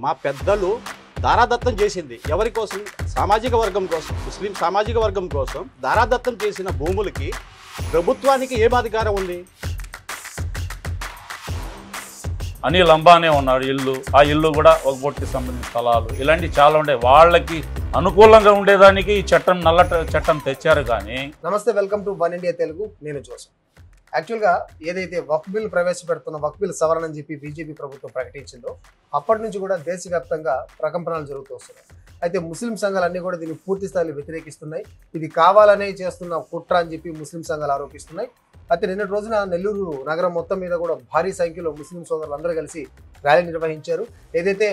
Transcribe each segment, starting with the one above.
మా పెద్దలు దారాదత్తం చేసింది ఎవరి కోసం? సామాజిక వర్గం కోసం, ముస్లిం సామాజిక వర్గం కోసం దారాదత్తం చేసిన భూములకి ప్రభుత్వానికి ఏం అధికారం ఉంది? అనిల్ అంబానీ ఉన్నాడు ఇల్లు, ఆ ఇల్లు కూడా వక్ఫ్ సంబంధించిన స్థలాలు, ఇలాంటి చాలా ఉండే. వాళ్ళకి అనుకూలంగా ఉండేదానికి ఈ చట్టం, నల్ల చట్టం తెచ్చారు. కానీ నమస్తే, welcome to one India Telugu. నేను జోసఫ్. యాక్చువల్గా ఏదైతే వక్ఫ్ బిల్ ప్రవేశపెడుతున్న వక్ఫ్ బిల్ సవరణ అని చెప్పి బీజేపీ ప్రభుత్వం ప్రకటించిందో అప్పటి నుంచి కూడా దేశవ్యాప్తంగా ప్రకంపనలు జరుగుతూ వస్తున్నాయి. అయితే ముస్లిం సంఘాలన్నీ కూడా దీన్ని పూర్తి స్థాయిలో వ్యతిరేకిస్తున్నాయి. ఇది కావాలనే చేస్తున్న కుట్ర అని చెప్పి ముస్లిం సంఘాలు ఆరోపిస్తున్నాయి. అయితే నిన్నటి రోజున నెల్లూరు నగరం మొత్తం మీద కూడా భారీ సంఖ్యలో ముస్లిం సోదరులు అందరూ కలిసి ర్యాలీ నిర్వహించారు. ఏదైతే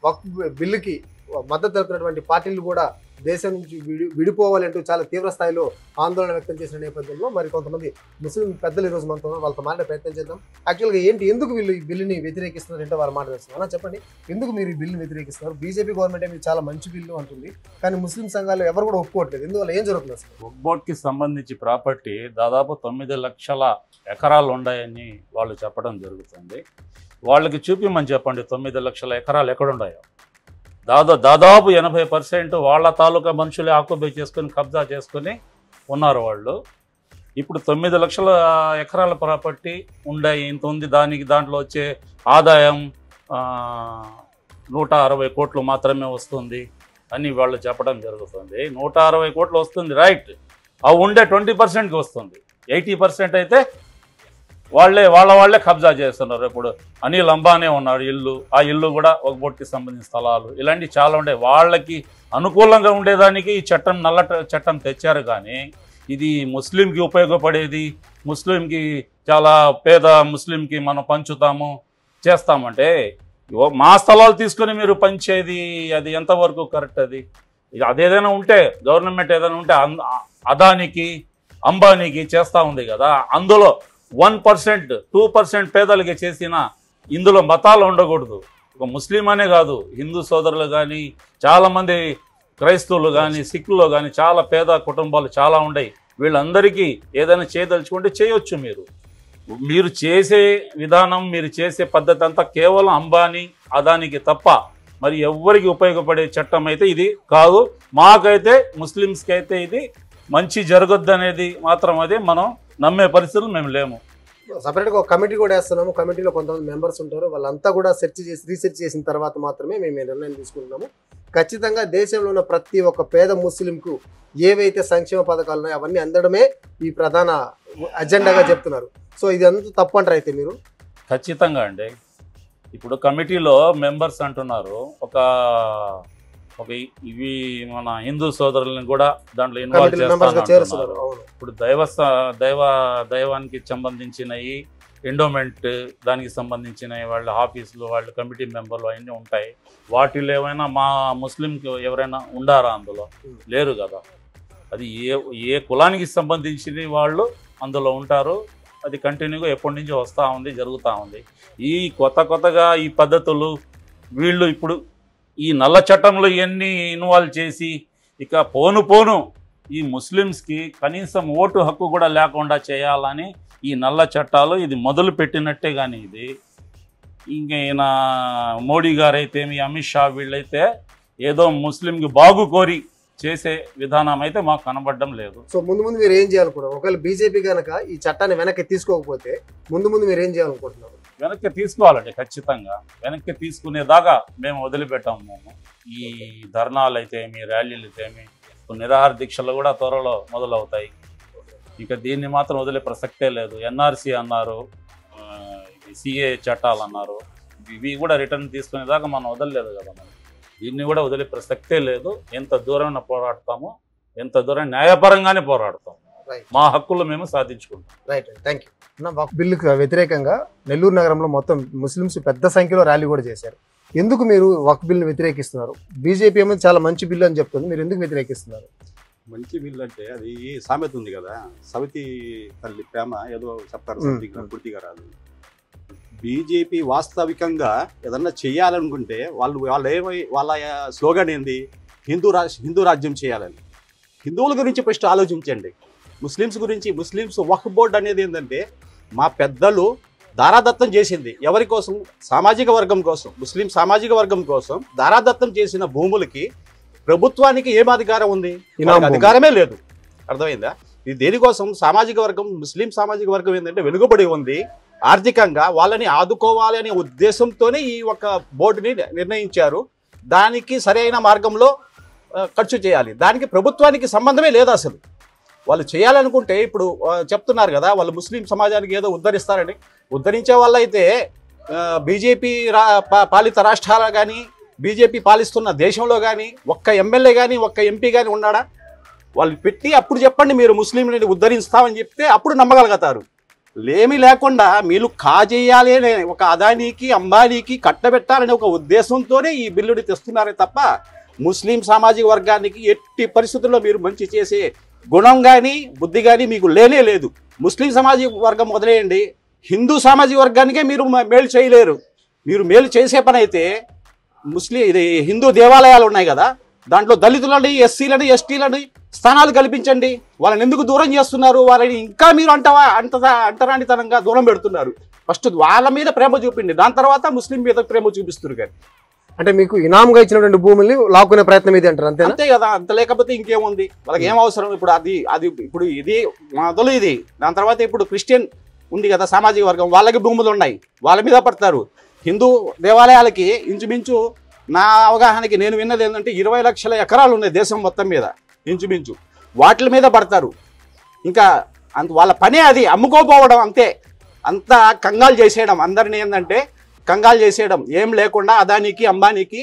వక్ఫ్ బిల్లుకి మద్దతు తెలిపినటువంటి పార్టీలు కూడా దేశం నుంచి విడిపోవాలంటూ చాలా తీవ్ర స్థాయిలో ఆందోళన వ్యక్తం చేసిన నేపథ్యంలో మరి కొంతమంది ముస్లిం పెద్దలు ఈరోజు మనతో వాళ్ళతో మాట్లాడే ప్రయత్నం చేద్దాం. యాక్చువల్గా ఎందుకు వీళ్ళు ఈ బిల్లుని వ్యతిరేకిస్తున్నారు అంటే వాళ్ళు మాట్లాడుతున్నారు. చెప్పండి, ఎందుకు మీరు ఈ బిల్లుని వ్యతిరేకిస్తున్నారు? బీజేపీ గవర్నమెంట్ ఏమి చాలా మంచి బిల్లు అంటుంది, కానీ ముస్లిం సంఘాలు ఎవరు కూడా ఒప్పుకోవట్లేదు. ఎందువల్ల, ఏం జరుగుతుంది అసలు? వక్ఫ్ సంబంధించి ప్రాపర్టీ దాదాపు 9 లక్షల ఎకరాలు ఉన్నాయని వాళ్ళు చెప్పడం జరుగుతుంది. వాళ్ళకి చూపిమని చెప్పండి 9 లక్షల ఎకరాలు ఎక్కడున్నాయో. దాదాపు 80% వాళ్ళ తాలూకా మనుషులే ఆక్యుపై చేసుకొని, కబ్జా చేసుకొని ఉన్నారు వాళ్ళు. ఇప్పుడు 9 లక్షల ఎకరాల ప్రాపర్టీ ఉండాయి, ఇంత ఉంది. దాంట్లో వచ్చే ఆదాయం 160 కోట్లు మాత్రమే వస్తుంది అని వాళ్ళు చెప్పడం జరుగుతుంది. 160 కోట్లు వస్తుంది, రైట్. అవి ఉండే 20%కి వస్తుంది. 80% అయితే వాళ్ళే కబ్జా చేస్తున్నారు. ఇప్పుడు అనిల్ అంబానీ ఉన్నాడు ఇల్లు, ఆ ఇల్లు కూడా వక్ఫ్ సంబంధించిన స్థలాలు, ఇలాంటి చాలా ఉండే. వాళ్ళకి అనుకూలంగా ఉండేదానికి ఈ చట్టం, నల్ల చట్టం తెచ్చారు. కానీ ఇది ముస్లింకి ఉపయోగపడేది, ముస్లింకి చాలా పేద ముస్లింకి మనం పంచుతాము చేస్తామంటే, మా స్థలాలు తీసుకొని మీరు పంచేది అది ఎంతవరకు కరెక్ట్? అదేదైనా ఉంటే, గవర్నమెంట్ ఏదైనా ఉంటే అదానికి, అంబానీకి చేస్తూ ఉంది కదా. అందులో 1%, 2% పేదలకి చేసిన, ఇందులో మతాలు ఉండకూడదు. ఒక ముస్లిం అనే కాదు, హిందూ సోదరులు కానీ, చాలామంది క్రైస్తవులు కానీ, సిక్కులు కానీ, చాలా పేద కుటుంబాలు చాలా ఉన్నాయి. వీళ్ళందరికీ ఏదైనా చేయదలుచుకుంటే చేయొచ్చు. మీరు చేసే విధానం, మీరు చేసే పద్ధతి అంతా కేవలం అంబానీ, అదానికి తప్ప మరి ఎవ్వరికి ఉపయోగపడే చట్టం అయితే ఇది కాదు. మాకైతే, ముస్లిమ్స్కి అయితే ఇది మంచి జరగద్దు అనేది మాత్రం అదే మనం నమ్మే పరిస్థితులు మేము లేము. సపరేట్గా ఒక కమిటీ కూడా వేస్తున్నాము. కమిటీలో కొంతమంది మెంబర్స్ ఉంటారు. వాళ్ళంతా కూడా రీసెర్చ్ చేసిన తర్వాత మాత్రమే మేము నిర్ణయం తీసుకుంటున్నాము. ఖచ్చితంగా దేశంలో ఉన్న ప్రతి ఒక్క పేద ముస్లింకు ఏవైతే సంక్షేమ పథకాలు ఉన్నాయో అవన్నీ అందడమే ఈ ప్రధాన అజెండాగా చెప్తున్నారు. సో ఇది అంతా తప్పు అంటారు అయితే మీరు? ఖచ్చితంగా అండి. ఇప్పుడు కమిటీలో మెంబర్స్ అంటున్నారు, ఇవి మన హిందూ సోదరులను కూడా దాంట్లో ఇన్వాల్వ్ చేస్తున్నారు. ఇప్పుడు దైవానికి సంబంధించినవి, ఎండోమెంట్ దానికి సంబంధించినవి, వాళ్ళ ఆఫీసులు, వాళ్ళ కమిటీ మెంబర్లు అవన్నీ ఉంటాయి. వాటిలో ఏమైనా మా ముస్లింకి ఎవరైనా ఉండారా? అందులో లేరు కదా. అది ఏ కులానికి సంబంధించిన వాళ్ళు అందులో ఉంటారు. అది కంటిన్యూగా ఎప్పటి నుంచో వస్తూ ఉంది, జరుగుతూ ఉంది. ఈ కొత్తగా ఈ పద్ధతులు వీళ్ళు ఇప్పుడు ఈ నల్ల చట్టంలో ఇవన్నీ ఇన్వాల్వ్ చేసి ఇక పోను ఈ ముస్లిమ్స్కి కనీసం ఓటు హక్కు కూడా లేకుండా చేయాలని ఈ నల్ల చట్టాలు ఇది మొదలు పెట్టినట్టే. కానీ ఇది ఇంకైన మోడీ గారైతే, అమిత్ షా వీళ్ళైతే ఏదో ముస్లింకి బాగు కోరి చేసే విధానం అయితే మాకు కనబడడం లేదు. సో ముందు మీరు ఏం చేయాలనుకుంటున్నారు? ఒకవేళ బీజేపీ కనుక ఈ చట్టాన్ని వెనక్కి తీసుకోకపోతే ముందు మీరు ఏం చేయాలనుకుంటున్నారు? వెనక్కి తీసుకోవాలండి. ఖచ్చితంగా వెనక్కి తీసుకునేదాకా మేము వదిలిపెట్టాము. ఈ ధర్నాలు అయితేమి, ర్యాలీలు అయితేమి, నిరాహార దీక్షలు కూడా త్వరలో మొదలవుతాయి. ఇక దీన్ని మాత్రం వదిలే ప్రసక్తే లేదు. ఎన్ఆర్సీ అన్నారు, సిఏ చట్టాలు అన్నారు, ఇవి కూడా రిటర్న్ తీసుకునేదాకా మనం వదలలేదు కదా. మనం దీన్ని కూడా వదిలే ప్రసక్తే లేదు. ఎంత దూరం పోరాడతామో, ఎంత దూరం న్యాయపరంగానే పోరాడతాము. మా హక్కులు మేము సాధించుకుంటాం. Right, thank you. వక్ఫ్ బిల్లుకు వ్యతిరేకంగా నెల్లూరు నగరంలో మొత్తం ముస్లిమ్స్ పెద్ద సంఖ్యలో ర్యాలీ కూడా చేశారు. ఎందుకు మీరు వక్ఫ్ బిల్లుని వ్యతిరేకిస్తున్నారు? బీజేపీ ఏమో చాలా మంచి బిల్లు అని చెప్తుంది, మీరు ఎందుకు వ్యతిరేకిస్తున్నారు? మంచి బిల్లు అంటే అది సామెత ఉంది కదా, సవితి తల్లి ప్రేమ ఏదో చెప్తారు, పూర్తిగా రాదు. బీజేపీ వాస్తవికంగా ఏదన్నా చెయ్యాలనుకుంటే వాళ్ళ స్లోగన్ ఏంది? హిందూ రాజ్యం చేయాలని. హిందువుల గురించి ఫస్ట్ ఆలోచించండి. ముస్లిమ్స్ గురించి, ముస్లిమ్స్ వక్ఫ్ బోర్డు అనేది ఏంటంటే, మా పెద్దలు దారాదత్తం చేసింది ఎవరి కోసం? సామాజిక వర్గం కోసం, ముస్లిం సామాజిక వర్గం కోసం దారాదత్తం చేసిన భూములకి ప్రభుత్వానికి ఏం అధికారం ఉంది? అధికారమే లేదు. అర్థమైందా? ఇది దేనికోసం? సామాజిక వర్గం, ముస్లిం సామాజిక వర్గం ఏంటంటే వెనుకబడి ఉంది ఆర్థికంగా, వాళ్ళని ఆదుకోవాలి అనే ఉద్దేశంతోనే ఈ ఒక బోర్డుని నిర్ణయించారు. దానికి సరైన మార్గంలో ఖర్చు చేయాలి. దానికి ప్రభుత్వానికి సంబంధమే లేదు అసలు. వాళ్ళు చేయాలనుకుంటే ఇప్పుడు చెప్తున్నారు కదా, వాళ్ళు ముస్లిం సమాజానికి ఏదో ఉద్ధరిస్తారని. ఉద్ధరించే వాళ్ళైతే బీజేపీ పాలిత రాష్ట్రాలు కానీ, బీజేపీ పాలిస్తున్న దేశంలో కానీ ఒక్క ఎమ్మెల్యే కానీ ఒక్క ఎంపీ కానీ ఉన్నాడా? వాళ్ళు పెట్టి అప్పుడు చెప్పండి మీరు ముస్లింలని ఉద్ధరిస్తామని చెప్తే అప్పుడు నమ్మగలుగుతారు. ఏమీ లేకుండా మీరు కాజేయాలి అనే ఒక అదానీకి అంబానీకి కట్టబెట్టాలనే ఒక ఉద్దేశంతోనే ఈ బిల్లుని తెస్తున్నారే తప్ప ముస్లిం సామాజిక వర్గానికి ఎట్టి పరిస్థితుల్లో మీరు మంచి చేసే గుణం కానీ బుద్ధి కానీ మీకు లేనే లేదు. ముస్లిం సామాజిక వర్గం వదిలేయండి, హిందూ సామాజిక వర్గానికే మీరు మేలు చేయలేరు. మీరు మేలు చేసే పని అయితే ఇది హిందూ దేవాలయాలు ఉన్నాయి కదా, దాంట్లో దళితులని, ఎస్సీలని, ఎస్టీలని స్థానాలు కల్పించండి. వాళ్ళని ఎందుకు దూరం చేస్తున్నారు? వాళ్ళని ఇంకా మీరు అంటరానితనంగా దూరం పెడుతున్నారు. ఫస్ట్ వాళ్ళ మీద ప్రేమ చూపిండి, దాని తర్వాత ముస్లిం మీద ప్రేమ చూపిస్తారు. కానీ అంటే మీకు ఇనాంగా ఇచ్చినటువంటి భూముల్ని లాక్కునే ప్రయత్నం ఇది అంటారు, అంతే కదా? అంత లేకపోతే ఇంకేముంది? వాళ్ళకి ఏం అవసరం? ఇప్పుడు ఇప్పుడు ఇది మొదలు ఇది, దాని తర్వాత ఇప్పుడు క్రిస్టియన్ ఉంది కదా సామాజిక వర్గం, వాళ్ళకి భూములు ఉన్నాయి, వాళ్ళ మీద పడతారు. హిందూ దేవాలయాలకి ఇంచుమించు నా అవగాహనకి నేను విన్నది ఏంటంటే 20 లక్షల ఎకరాలు ఉన్నాయి దేశం మొత్తం మీద ఇంచుమించు, వాటి మీద పడతారు. ఇంకా వాళ్ళ పనే అది, అమ్ముకోపోవడం అంతే. అంతా కంగాలు చేసేయడం, అందరినీ ఏంటంటే కంగాలు చేసేయడం, ఏం లేకుండా అదానికి అంబానీకి.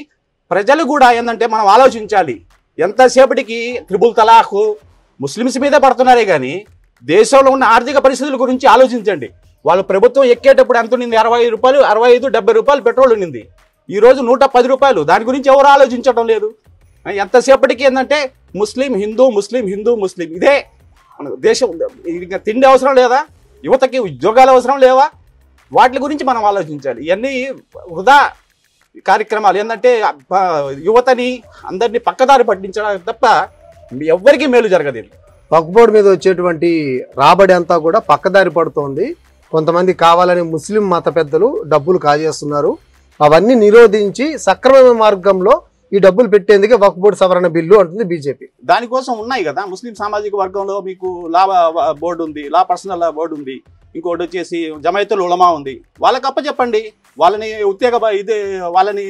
ప్రజలు కూడా ఏంటంటే మనం ఆలోచించాలి. ఎంతసేపటికి త్రిబుల్ తలాఖు ముస్లిమ్స్ మీదే పడుతున్నారే కానీ దేశంలో ఉన్న ఆర్థిక పరిస్థితుల గురించి ఆలోచించండి. వాళ్ళు ప్రభుత్వం ఎక్కేటప్పుడు ఎంత ఉండింది? 60 రూపాయలు, 65, 70 రూపాయలు పెట్రోల్ ఉండింది. ఈరోజు 110 రూపాయలు. దాని గురించి ఎవరు ఆలోచించడం లేదు. ఎంతసేపటికి ఏంటంటే ముస్లిం హిందూ, ముస్లిం హిందూ, ముస్లిం. ఇదే దేశం. ఇంకా తిండి అవసరం లేదా? యువతకి ఉద్యోగాలు అవసరం లేవా? వాటి గురించి మనం ఆలోచించాలి. ఇవన్నీ వృధా కార్యక్రమాలు. ఏంటంటే యువతని అందరినీ పక్కదారి పట్టించడానికి తప్ప ఎవ్వరికీ మేలు జరగదు. వక్ఫ్ బోర్డు మీద వచ్చేటువంటి రాబడి అంతా కూడా పక్కదారి పడుతోంది. కొంతమంది కావాలని ముస్లిం మత పెద్దలు డబ్బులు కాజేస్తున్నారు. అవన్నీ నిరోధించి సక్రమ మార్గంలో ఈ డబ్బులు పెట్టేందుకే వక్ఫ్ బోర్డు సవరణ బిల్లు అంటుంది బీజేపీ. దానికోసం ఉన్నాయి కదా ముస్లిం సామాజిక వర్గంలో మీకు లా బోర్డు ఉంది, లా పర్సనల్ బోర్డు ఉంది, ఇంకోటి వచ్చేసి జమైతుల్ ఉలమా ఉంది. వాళ్ళకి అప్పచెప్పండి, వాళ్ళని వాళ్ళని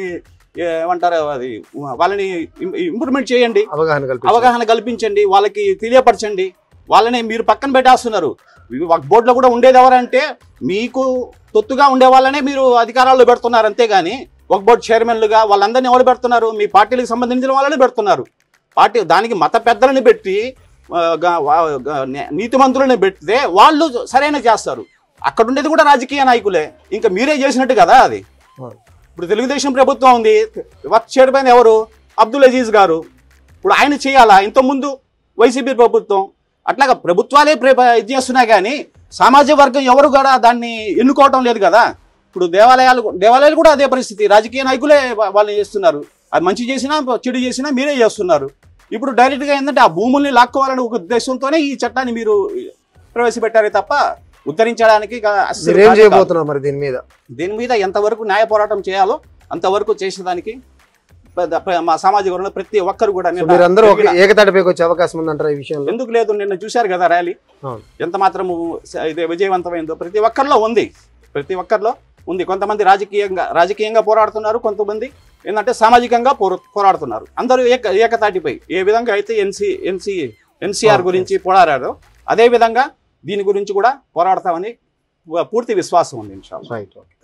ఏమంటారు, అది వాళ్ళని ఇంప్రూవ్మెంట్ చేయండి, అవగాహన కల్పించండి, వాళ్ళకి తెలియపరచండి. వాళ్ళని మీరు పక్కన పెట్టేస్తున్నారు. వక్ఫ్ బోర్డులో కూడా ఉండేది ఎవరంటే మీకు తొత్తుగా ఉండే వాళ్ళనే మీరు అధికారాల్లో పెడుతున్నారు. అంతేగాని వక్ఫ్ బోర్డు చైర్మన్లుగా వాళ్ళందరినీ ఎవరు పెడుతున్నారు? మీ పార్టీలకు సంబంధించిన వాళ్ళని పెడుతున్నారు. దానికి మత పెద్దలని పెట్టి నీతి మంత్రులని పెడితే వాళ్ళు సరైన చేస్తారు. అక్కడ ఉండేది కూడా రాజకీయ నాయకులే. ఇంకా మీరే చేసినట్టు కదా అది. ఇప్పుడు తెలుగుదేశం ప్రభుత్వం ఉంది, వక్ఫ్ చైర్మన్ ఎవరు? అబ్దుల్ అజీజ్ గారు. ఇప్పుడు ఆయన చేయాలా? ఇంతకుముందు వైసీపీ ప్రభుత్వం. అట్లాగా ప్రభుత్వాలే ఇది చేస్తున్నా కానీ సామాజిక వర్గం ఎవరు కూడా దాన్ని ఎన్నుకోవటం లేదు కదా. ఇప్పుడు దేవాలయాలు కూడా అదే పరిస్థితి. రాజకీయ నాయకులే వాళ్ళని చేస్తున్నారు. అది మంచి చేసినా చెడు చేసినా మీరే చేస్తున్నారు. ఇప్పుడు డైరెక్ట్గా ఏంటంటే ఆ భూముల్ని లాక్కోవాలనే ఒక ఉద్దేశంతోనే ఈ చట్టాన్ని మీరు ప్రవేశపెట్టారే తప్ప ఉద్ధరించడానికి. మరి దీని మీద ఎంతవరకు న్యాయ పోరాటం చేయాలో అంతవరకు చేసేదానికి మా సామాజిక వర్గంలో ప్రతి ఒక్కరు కూడా ఏకతాటిపైకి వచ్చే అవకాశం ఉందంటారు ఈ విషయంలో. ఎందుకు లేదు? నిన్న చూశారు కదా ర్యాలీ ఎంత మాత్రము ఇది విజయవంతమైందో. ప్రతి ఒక్కరిలో ఉంది. కొంతమంది రాజకీయంగా పోరాడుతున్నారు, కొంతమంది ఏంటంటే సామాజికంగా పోరాడుతున్నారు. అందరూ ఏకతాటిపై ఏ విధంగా అయితే ఎన్సీఆర్ గురించి పోరాడారో అదే విధంగా దీని గురించి కూడా పోరాడతామని పూర్తి విశ్వాసం ఉంది. ఇన్షాల్లాహ్.